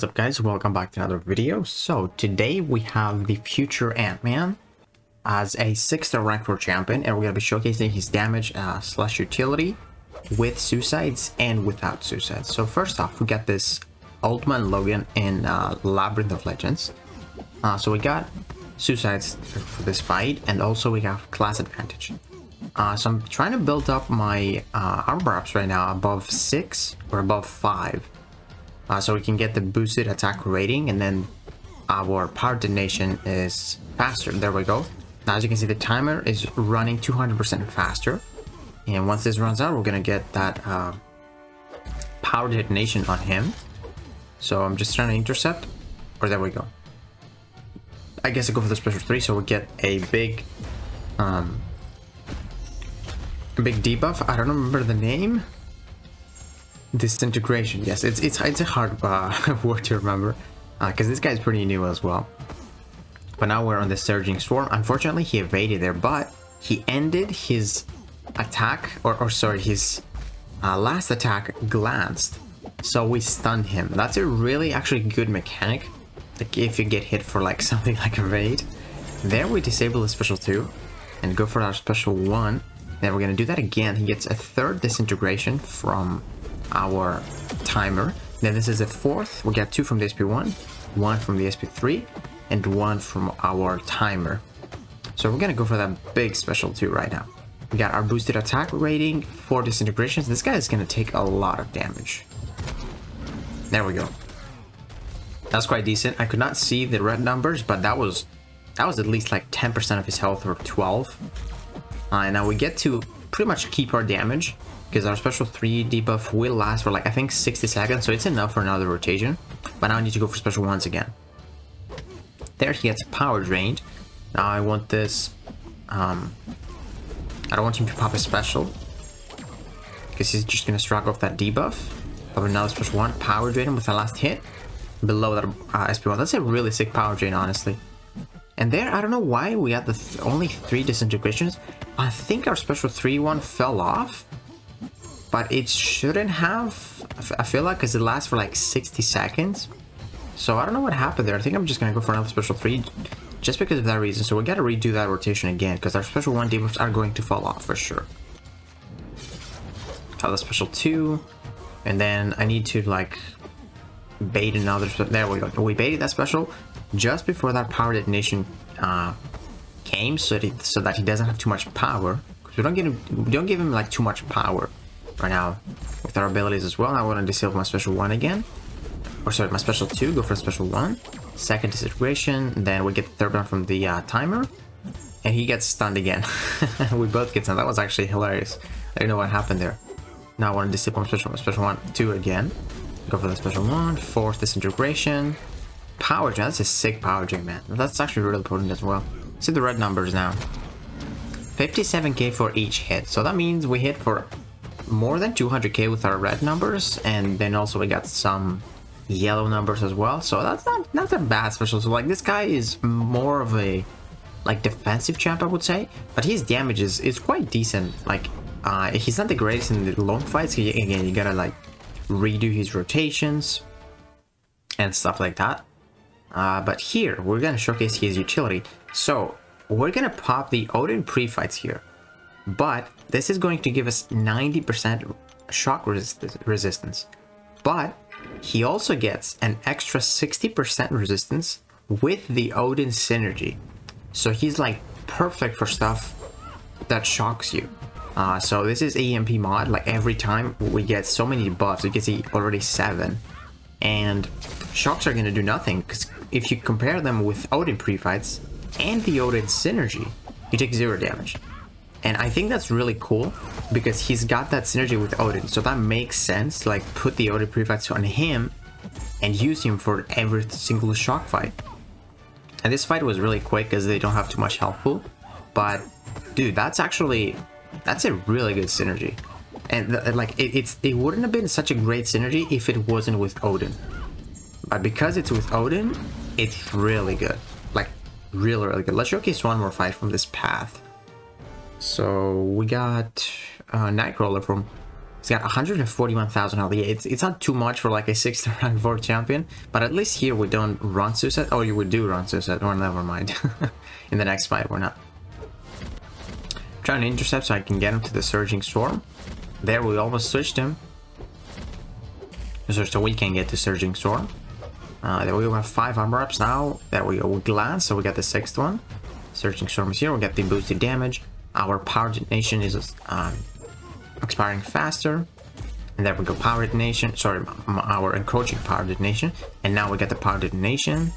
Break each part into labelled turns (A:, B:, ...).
A: What's up guys, welcome back to another video. So today we have the future Ant-Man as a 6-star rank 4 champion, and we're going to be showcasing his damage slash utility with suicides and without suicides. So first off, we got this Old Man Logan in Labyrinth of Legends. So we got suicides for this fight, and also we have class advantage. So I'm trying to build up my armor ups right now above 6 or above 5. So we can get the boosted attack rating, and then our power detonation is faster. There we go. Now as you can see, the timer is running 200% faster, and once this runs out, we're gonna get that power detonation on him. So I'm just trying to intercept, or there we go. I guess I go for the special 3, so we get a big debuff. I don't remember the name. Disintegration. Yes, it's a hard word to remember because this guy's pretty new as well. But now we're on the Surging Swarm. Unfortunately, he evaded there, but he ended his attack, or sorry, his last attack glanced, so we stunned him. That's a really actually good mechanic. Like if you get hit for like something like evade, there we disable the special 2 and go for our special 1. Then we're gonna do that again. He gets a 3rd disintegration from our timer. Then this is a 4th. We get 2 from the SP1, 1 from the SP3, and 1 from our timer. So we're gonna go for that big special 2 right now. We got our boosted attack rating, 4 disintegrations. This guy is gonna take a lot of damage. There we go. That's quite decent. I could not see the red numbers, but that was at least like 10% of his health, or 12. And now we get to pretty much keep our damage, because our special 3 debuff will last for like I think 60 seconds, so it's enough for another rotation. But now I need to go for special 1s again. There he gets power drained. Now I want this I don't want him to pop a special, because he's just gonna strike off that debuff. But now special 1, power drain him with the last hit below that SP1. That's a really sick power drain, honestly. And there, I don't know why we had the only 3 disintegrations. I think our special 3-1 fell off, but it shouldn't have. I feel like, because it lasts for like 60 seconds. So I don't know what happened there. I think I'm just gonna go for another special 3 just because of that reason. So we gotta redo that rotation again, because our special 1 debuffs are going to fall off for sure. So the special 2, and then I need to like bait another. There we go. We baited that special just before that power detonation came, so that he doesn't have too much power. Because we don't give him like too much power right now with our abilities as well. Now I want to disable my special 1 again, or sorry, my special 2. Go for a special 1, 2nd disintegration. Then we get the 3rd one from the timer, and he gets stunned again. We both get stunned. That was actually hilarious. I don't know what happened there. Now I want to disable my special 1, 2 again. Go for the special 1, 4th disintegration. Power drain. That's a sick power drain, man. That's actually really important as well. See the red numbers now. 57k for each hit. So that means we hit for more than 200k with our red numbers, and then also we got some yellow numbers as well. So that's not a bad special. So like this guy is more of a like defensive champ, I would say, but his damage is quite decent. Like he's not the greatest in the long fights. Again, you gotta like redo his rotations and stuff like that. But here we're gonna showcase his utility. So we're gonna pop the Odin pre-fights here, but this is going to give us 90% shock resistance. But he also gets an extra 60% resistance with the Odin synergy. So he's like perfect for stuff that shocks you. So this is EMP mod. Like every time we get so many buffs, you can see already 7, and shocks are gonna do nothing, because if you compare them with Odin pre-fights and the Odin synergy, you take 0 damage. And I think that's really cool, because he's got that synergy with Odin, so that makes sense to like put the Odin pre-fights on him and use him for every single shock fight. And this fight was really quick because they don't have too much health pool, but dude, that's a really good synergy. And like it wouldn't have been such a great synergy if it wasn't with Odin, but because it's with Odin, it's really good. Like really good. Let's showcase one more fight from this path. So we got Nightcrawler from He's got 141,000 health. Yeah, it's not too much for like a 6th rank 4 champion, but at least here we don't run suicide. Oh, you would do run suicide, or never mind. In the next fight, we're not. Trying to intercept so I can get him to the Surging Storm. There, we almost switched him. So we can get to Surging Storm. There we go, have 5 armor ups now. There we go, we glance, so we got the 6th one. Surging Storm is here, we get the boosted damage. Our power detonation is expiring faster. And there we go, power detonation. Sorry, our encroaching power detonation. And now we get the power detonation.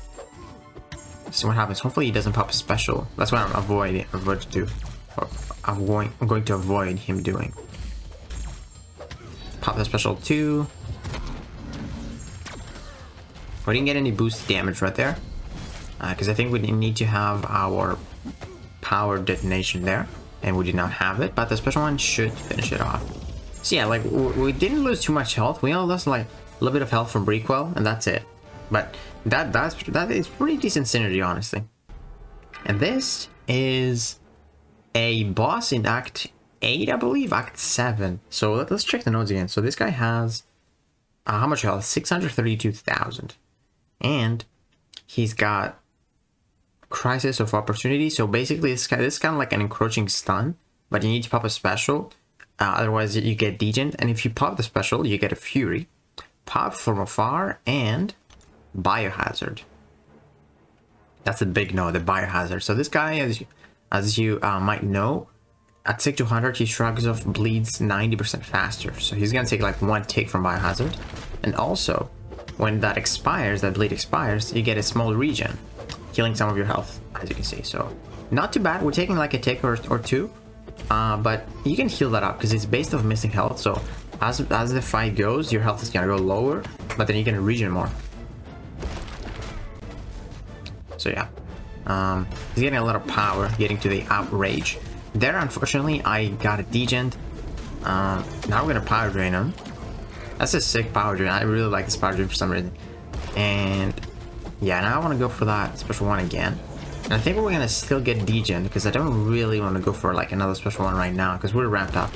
A: See what happens. Hopefully he doesn't pop a special. That's what I'm avoiding. I'm going to avoid him doing. Pop the special 2. We didn't get any boost damage right there, because I think we need to have our power detonation there, and we did not have it, but the special one should finish it off. So yeah, like, we didn't lose too much health. We only lost like a little bit of health from recoil, and that's it. But that is pretty decent synergy, honestly. And this is a boss in Act 8, I believe, Act 7. So let's check the notes again. So this guy has how much health? 632,000. And he's got Crisis of Opportunity. So basically this is kind of like an encroaching stun, but you need to pop a special, otherwise you get degen. And if you pop the special, you get a Fury, pop from afar, and Biohazard. That's a big no, the Biohazard. So this guy, as you might know, at 6200 he shrugs off bleeds 90% faster. So he's gonna take like 1 tick from Biohazard. And also, when that expires, that bleed expires, you get a small regen, healing some of your health, as you can see. So not too bad. We're taking like a tick or 2, but you can heal that up because it's based off missing health. So as the fight goes, your health is gonna go lower, but then you can regen more. So yeah, he's getting a lot of power, getting to the outrage. There, unfortunately, I got a degen. Now we're gonna power drain him. That's a sick power drain. I really like this power drain for some reason. And yeah, now I want to go for that special one again. And I think we're gonna still get degen because I don't really want to go for like another special one right now because we're ramped up.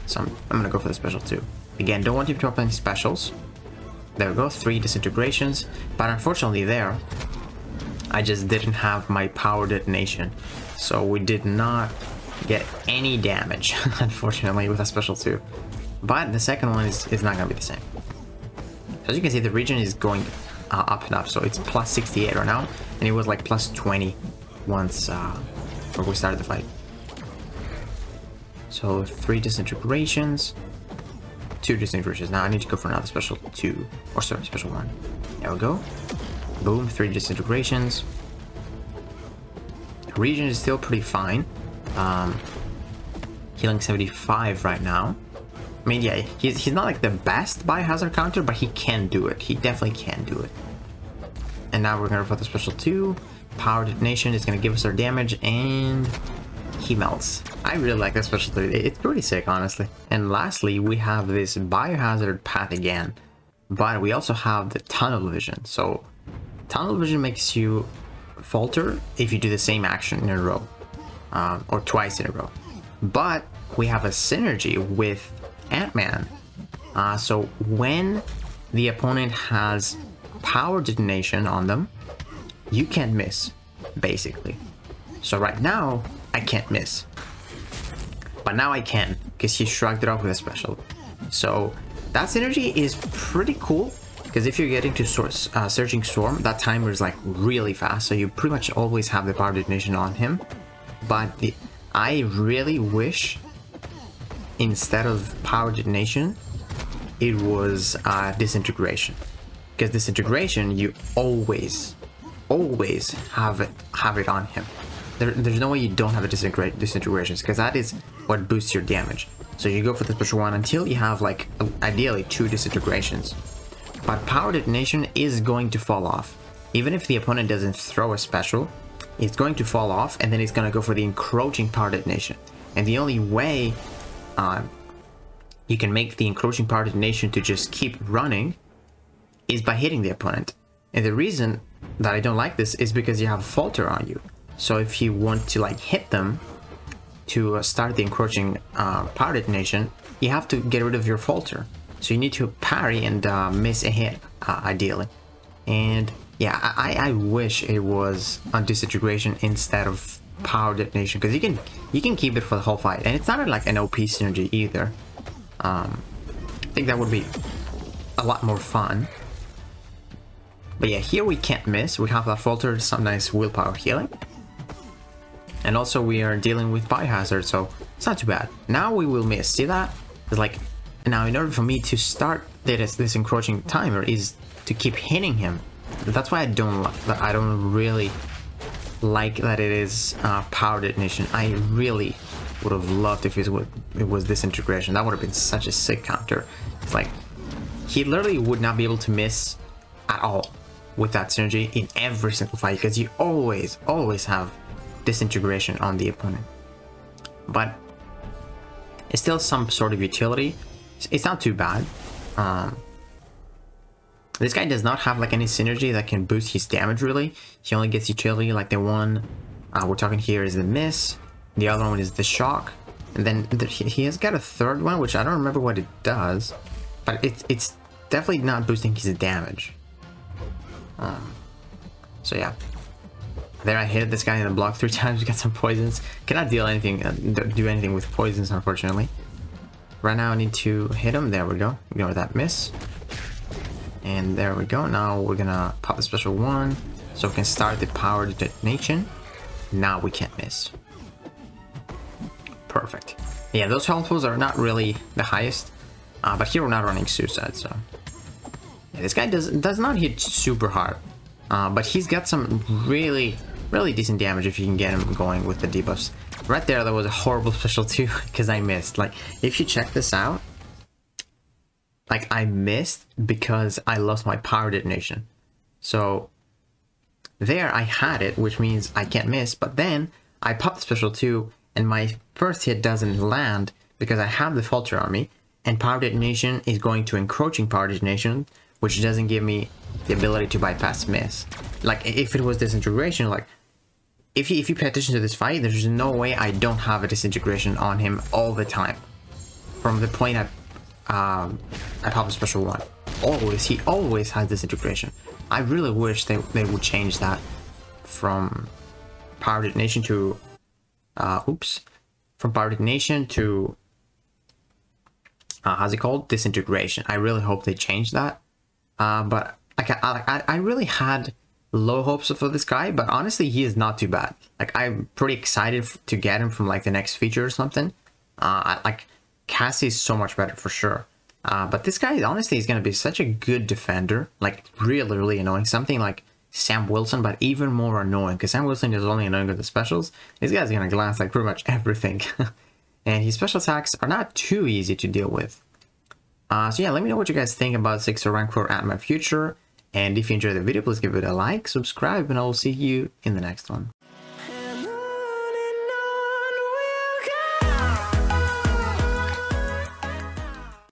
A: So I'm gonna go for the special 2. Again, don't want you to open specials. There we go, 3 disintegrations. But unfortunately there, I just didn't have my power detonation. So we did not get any damage, unfortunately, with a special 2. But the second one is not going to be the same. As you can see, the region is going up and up. So it's plus 68 right now. And it was like plus 20 once when we started the fight. So 3 disintegrations. 2 disintegrations. Now I need to go for another special 2. Or sorry, special 1. There we go. Boom, 3 disintegrations. The region is still pretty fine. Healing 75 right now. I mean, yeah, he's not like the best Biohazard counter, but he can do it. He definitely can do it. And now we're gonna go for the special 2. Power detonation is gonna give us our damage, and he melts. I really like that special 2. It's pretty sick, honestly. And lastly, we have this Biohazard path again, but we also have the tunnel vision. So tunnel vision makes you falter if you do the same action in a row, or twice in a row. But we have a synergy with Ant-Man. So when the opponent has power detonation on them, you can't miss, basically. So right now, I can't miss. But now I can, because he shrugged it off with a special. So that synergy is pretty cool, because if you're getting to Surging Storm, that timer is like really fast, so you pretty much always have the power detonation on him. But I really wish, instead of power detonation, it was disintegration. Because disintegration, you always have it on him. There's no way you don't have a disintegrations, because that is what boosts your damage. So you go for the special 1 until you have like ideally 2 disintegrations. But power detonation is going to fall off. Even if the opponent doesn't throw a special, it's going to fall off, and then it's going to go for the encroaching power detonation. And the only way you can make the encroaching power detonation to just keep running is by hitting the opponent. And the reason that I don't like this is because you have falter on you. So if you want to like hit them, to start the encroaching power detonation, you have to get rid of your falter. So you need to parry and miss a hit, ideally. And yeah, I wish it was on disintegration instead of power detonation, because you can keep it for the whole fight, and it's not like an OP synergy either. I think that would be a lot more fun. But yeah, here we can't miss. We have that falter, some nice willpower healing. And also we are dealing with biohazard, so it's not too bad. Now we will miss. See that? It's like, now in order for me to start this encroaching timer is to keep hitting him. That's why I don't really like that it is power detonation. I really would have loved if it was disintegration. That would have been such a sick counter. It's like, he literally would not be able to miss at all with that synergy in every single fight, because you always have disintegration on the opponent. But it's still some sort of utility. It's not too bad. This guy does not have like any synergy that can boost his damage really. He only gets utility. Like the one we're talking here is the miss, the other one is the shock, and then he has got a third one which I don't remember what it does, but it's definitely not boosting his damage. So yeah, there I hit this guy in the block 3 times, got some poisons. Cannot deal anything, do anything with poisons, unfortunately. Right now I need to hit him. There we go. Ignore that miss. And there we go. Now we're gonna pop the special one, so we can start the power detonation. Now we can't miss. Perfect. Yeah, those health pools are not really the highest, but here we're not running suicide, so yeah, this guy does not hit super hard. But he's got some really decent damage if you can get him going with the debuffs. Right there, that was a horrible special too, because I missed. Like, if you check this out, like, I missed because I lost my power detonation. So there I had it, which means I can't miss, but then I popped the special 2 and my first hit doesn't land because I have the falter on me, and power detonation is going to encroaching power detonation, which doesn't give me the ability to bypass miss. Like, if it was disintegration, like, if you pay attention to this fight, there's no way I don't have a disintegration on him all the time. From the point I pop a special 1. He always has disintegration. I really wish they would change that from power detonation to from power detonation to how's it called? Disintegration. I really hope they change that. But I really had low hopes for this guy, but honestly he is not too bad. Like, I'm pretty excited to get him from like the next feature or something. Like, Cassie is so much better for sure. But this guy honestly is going to be such a good defender. Like, really annoying. Something like Sam Wilson, but even more annoying, because Sam Wilson is only annoying with the specials. This guy's going to glance like pretty much everything. And his special attacks are not too easy to deal with. So yeah, let me know what you guys think about 6 or rank 4 at my future. And if you enjoyed the video, please give it a like, subscribe, and I will see you in the next one.